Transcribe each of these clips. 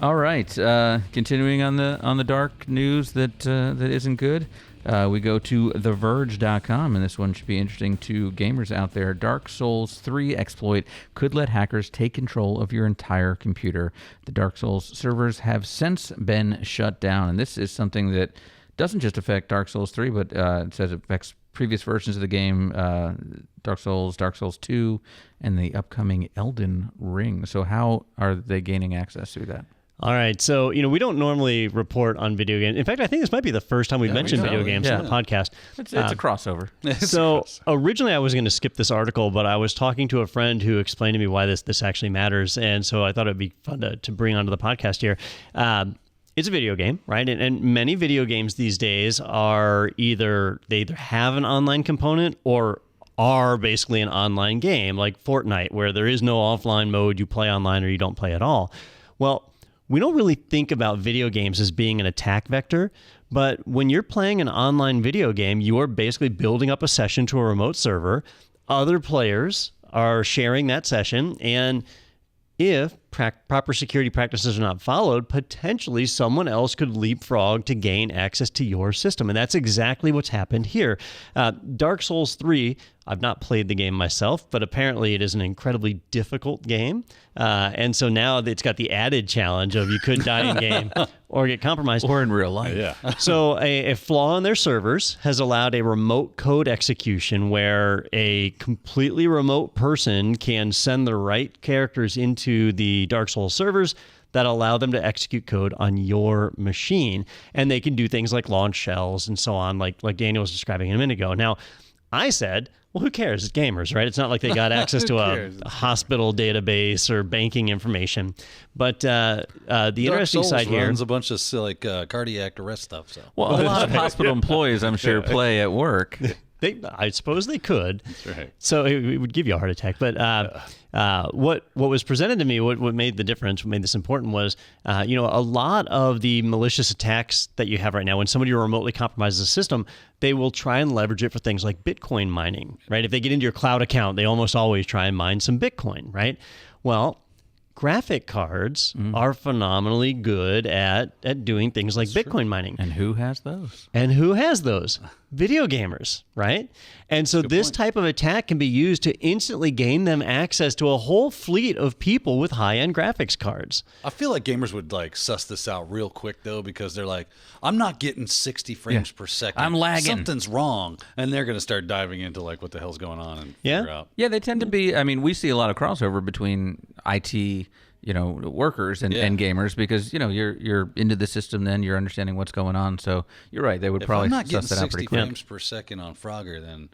All right. Continuing on the dark news that isn't good. We go to TheVerge.com, and this one should be interesting to gamers out there. Dark Souls 3 exploit could let hackers take control of your entire computer. The Dark Souls servers have since been shut down, and this is something that doesn't just affect Dark Souls 3, but it says it affects previous versions of the game, Dark Souls 2, and the upcoming Elden Ring. So how are they gaining access to that? All right, so we don't normally report on video games. In fact, I think this might be the first time we've mentioned video games on the podcast. It's a crossover. Originally I was going to skip this article, but I was talking to a friend who explained to me why this actually matters, and so I thought it'd be fun to bring onto the podcast here. It's a video game, right? And many video games these days are they either have an online component or are basically an online game, like Fortnite, where there is no offline mode. You play online or you don't play at all. Well, we don't really think about video games as being an attack vector, but when you're playing an online video game, you are basically building up a session to a remote server. Other players are sharing that session, and if proper security practices are not followed, potentially someone else could leapfrog to gain access to your system. And that's exactly what's happened here. Dark Souls 3, I've not played the game myself, but apparently it is an incredibly difficult game. And so now it's got the added challenge of you could die in game or get compromised. Or in real life. Yeah. So a flaw in their servers has allowed a remote code execution where a completely remote person can send the right characters into the Dark Souls servers that allow them to execute code on your machine. And they can do things like launch shells and so on, like Daniel was describing a minute ago. Now, I said, well, who cares? It's gamers, right? It's not like they got access to a hospital database or banking information. But the interesting side here runs a bunch of cardiac arrest stuff. So. Well, a lot of hospital employees, I'm sure, play at work. I suppose they could. That's right. So it would give you a heart attack. But what was presented to me, what made the difference, what made this important was, a lot of the malicious attacks that you have right now, when somebody remotely compromises a system, they will try and leverage it for things like Bitcoin mining, right? If they get into your cloud account, they almost always try and mine some Bitcoin, right? Well, graphic cards are phenomenally good at doing things like Bitcoin mining. And who has those? Video gamers, right? And so this type of attack can be used to instantly gain them access to a whole fleet of people with high-end graphics cards. I feel like gamers would suss this out real quick though, because they're like, I'm not getting 60 frames per second. I'm lagging. Something's wrong. And they're going to start diving into what the hell's going on and figure out. Yeah, they tend to be, we see a lot of crossover between IT workers and gamers, because you're into the system, then you're understanding what's going on. So you're right, they would probably suss that out pretty quick. I'm not getting 60 frames per second on Frogger, then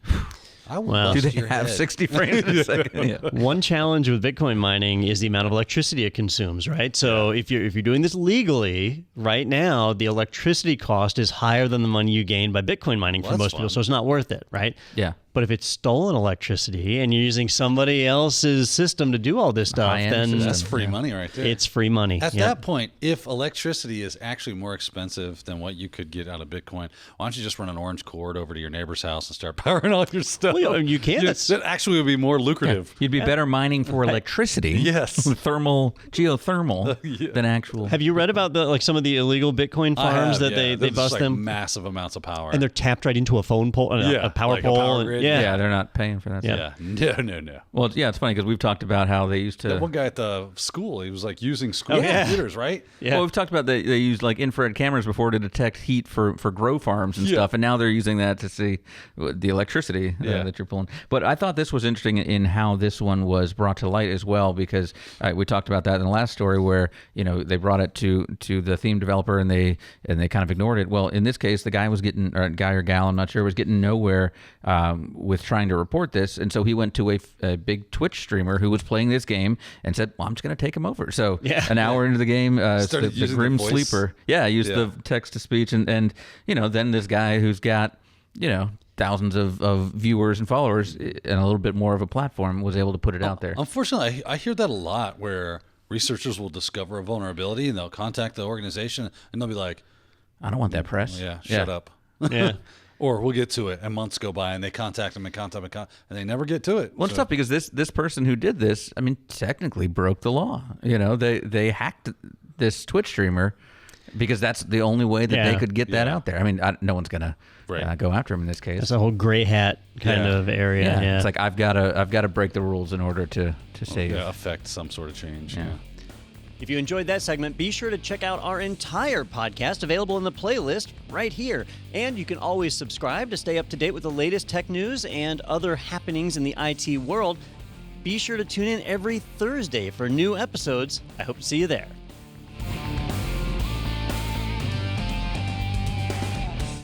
I will do bust they your have head. 60 frames per second? Yeah. One challenge with Bitcoin mining is the amount of electricity it consumes, right? So if you're doing this legally right now, the electricity cost is higher than the money you gain by Bitcoin mining for most people, so it's not worth it, right? Yeah. But if it's stolen electricity and you're using somebody else's system to do all this stuff, then that's free money right there. It's free money. At that point, if electricity is actually more expensive than what you could get out of Bitcoin, why don't you just run an orange cord over to your neighbor's house and start powering all your stuff? Well, you can. That actually would be more lucrative. Yeah. You'd be better mining for electricity, geothermal, than actual. Have you read about some of the illegal Bitcoin farms that they bust them? Massive amounts of power. And they're tapped right into a phone pole, a power pole. Power grid. Yeah, they're not paying for that. Yeah. No. Well, it's funny because we've talked about how they used to. That one guy at the school, he was using school computers, right? Yeah. Well, we've talked about they used infrared cameras before to detect heat for grow farms and stuff, and now they're using that to see the electricity that you're pulling. But I thought this was interesting in how this one was brought to light as well, because we talked about that in the last story where they brought it to the theme developer and they kind of ignored it. Well, in this case, the guy was getting, or guy or gal, I'm not sure, was getting nowhere with trying to report this, and so he went to a big Twitch streamer who was playing this game and said, well, I'm just going to take him over. So an hour into the game, the Grim Sleeper used the text-to-speech, and then this guy who's got thousands of viewers and followers and a little bit more of a platform was able to put it out there. Unfortunately, I hear that a lot, where researchers will discover a vulnerability and they'll contact the organization and they'll be like, I don't want that press. Shut up. Yeah. Or we'll get to it, and months go by, and they contact them and they never get to it. Well, it's tough because this person who did this, technically broke the law. They hacked this Twitch streamer because that's the only way that they could get that out there. I mean, no one's gonna go after him in this case. It's a whole gray hat kind of area. Yeah. It's like I've got to break the rules in order to save. Affect some sort of change. Yeah. If you enjoyed that segment, be sure to check out our entire podcast available in the playlist right here. And you can always subscribe to stay up to date with the latest tech news and other happenings in the IT world. Be sure to tune in every Thursday for new episodes. I hope to see you there.